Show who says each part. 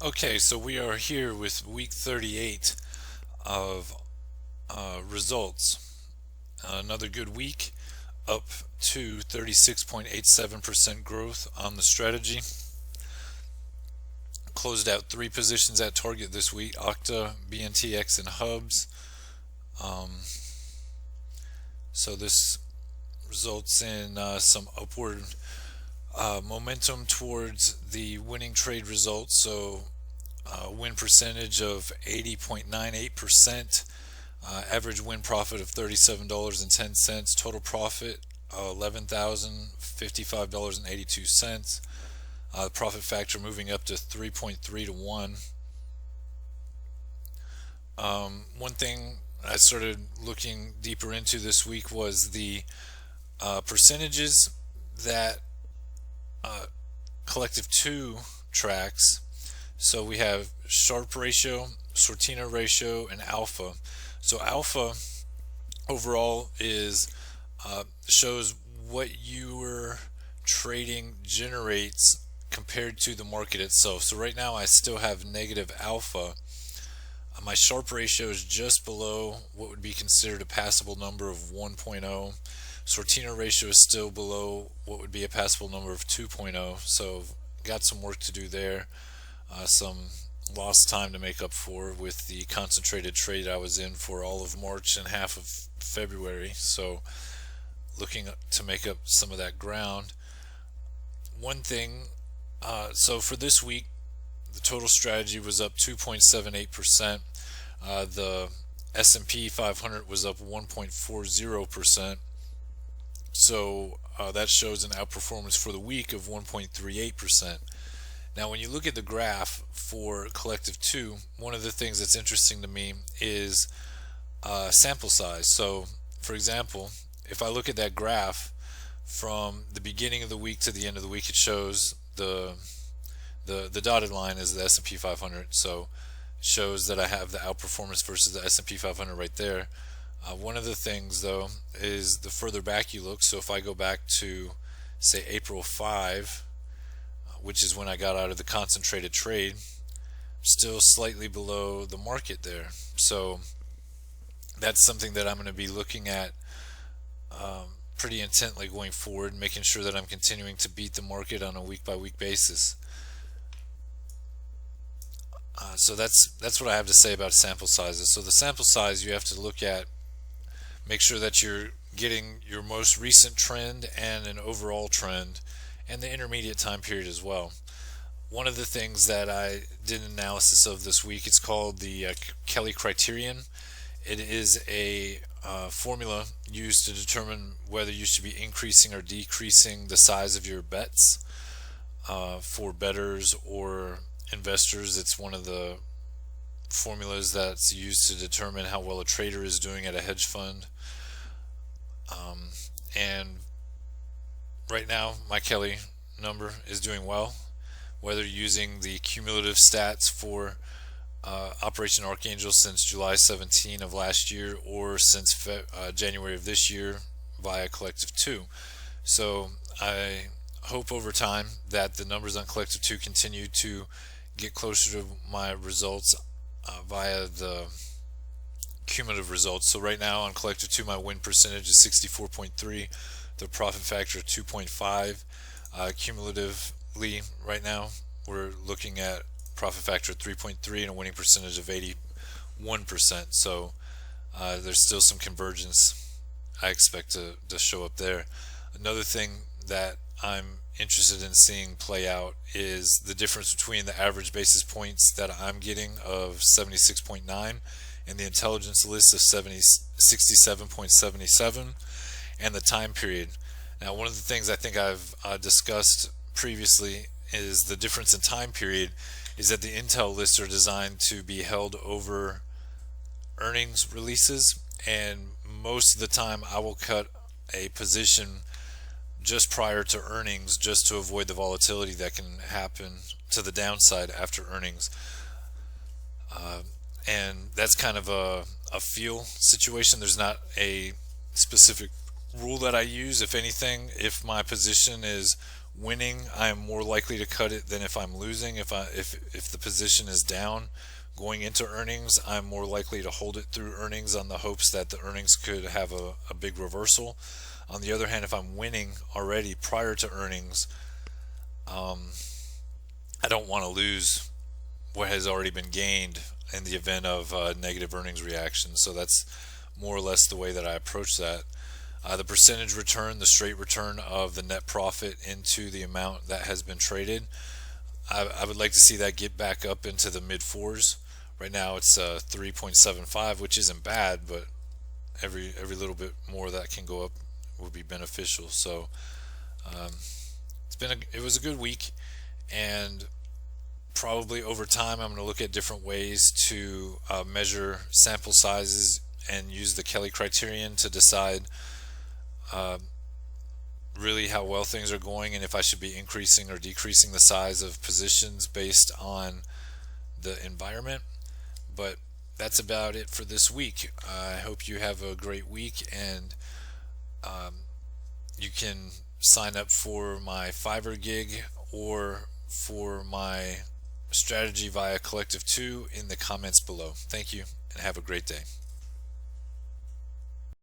Speaker 1: Okay, so we are here with week 38 of results. Another good week, up to 36.87% growth on the strategy. Closed out 3 positions at target this week: Octa, BNTX, and Hubs. So this results in some upward momentum towards the winning trade results. So win percentage of 80.98%, average win profit of $37.10, total profit $11,055.82, profit factor moving up to 3.3 to 1. One thing I started looking deeper into this week was the percentages that Collective 2 tracks. So we have Sharpe ratio, Sortino ratio, and alpha. So alpha overall is shows what your trading generates compared to the market itself. So right now I still have negative alpha. My Sharpe ratio is just below what would be considered a passable number of 1.0. Sortino ratio is still below what would be a passable number of 2.0. So got some work to do there. Some lost time to make up for with the concentrated trade I was in for all of March and half of February. So looking to make up some of that ground. One thing, so for this week, the total strategy was up 2.78%. The S&P 500 was up 1.40%. So that shows an outperformance for the week of 1.38%. Now, when you look at the graph for Collective 2, one of the things that's interesting to me is sample size. So, for example, if I look at that graph from the beginning of the week to the end of the week, it shows the dotted line is the S&P 500. So, it shows that I have the outperformance versus the S&P 500 right there. One of the things, though, is the further back you look. So, if I go back to, say, April 5, which is when I got out of the concentrated trade, still slightly below the market there. So that's something that I'm going to be looking at pretty intently going forward, making sure that I'm continuing to beat the market on a week-by-week basis. So that's what I have to say about sample sizes. So the sample size you have to look at, make sure that you're getting your most recent trend and an overall trend, and the intermediate time period as well. One of the things that I did an analysis of this week, it's called the Kelly criterion. It is a formula used to determine whether you should be increasing or decreasing the size of your bets for bettors or investors. It's one of the formulas that's used to determine how well a trader is doing at a hedge fund. And right now, my Kelly number is doing well, whether using the cumulative stats for Operation Archangel since July 17 of last year or since January of this year via Collective 2. So I hope over time that the numbers on Collective 2 continue to get closer to my results via the cumulative results. So right now on Collective 2, my win percentage is 64.3. The profit factor 2.5. Cumulatively right now we're looking at profit factor 3.3 and a winning percentage of 81%. So there's still some convergence I expect to show up there. Another thing that I'm interested in seeing play out is the difference between the average basis points that I'm getting of 76.9 and the intelligence list of 67.77 and the time period. Now, one of the things I think I've discussed previously is the difference in time period is that the Intel lists are designed to be held over earnings releases, and most of the time I will cut a position just prior to earnings just to avoid the volatility that can happen to the downside after earnings. And that's kind of a feel situation. There's not a specific rule that I use. If anything, if my position is winning, I am more likely to cut it than if I'm losing. If the position is down going into earnings, I'm more likely to hold it through earnings on the hopes that the earnings could have a big reversal. On the other hand, if I'm winning already prior to earnings, I don't want to lose what has already been gained in the event of negative earnings reaction. So that's more or less the way that I approach that. The percentage return, the straight return of the net profit into the amount that has been traded, I would like to see that get back up into the mid fours. Right now it's 3.75, which isn't bad, but every little bit more that can go up would be beneficial. So it was a good week, and probably over time I'm going to look at different ways to measure sample sizes and use the Kelly criterion to decide really how well things are going and if I should be increasing or decreasing the size of positions based on the environment. But that's about it for this week. I hope you have a great week, and you can sign up for my Fiverr gig or for my strategy via Collective 2 in the comments below. Thank you, and have a great day.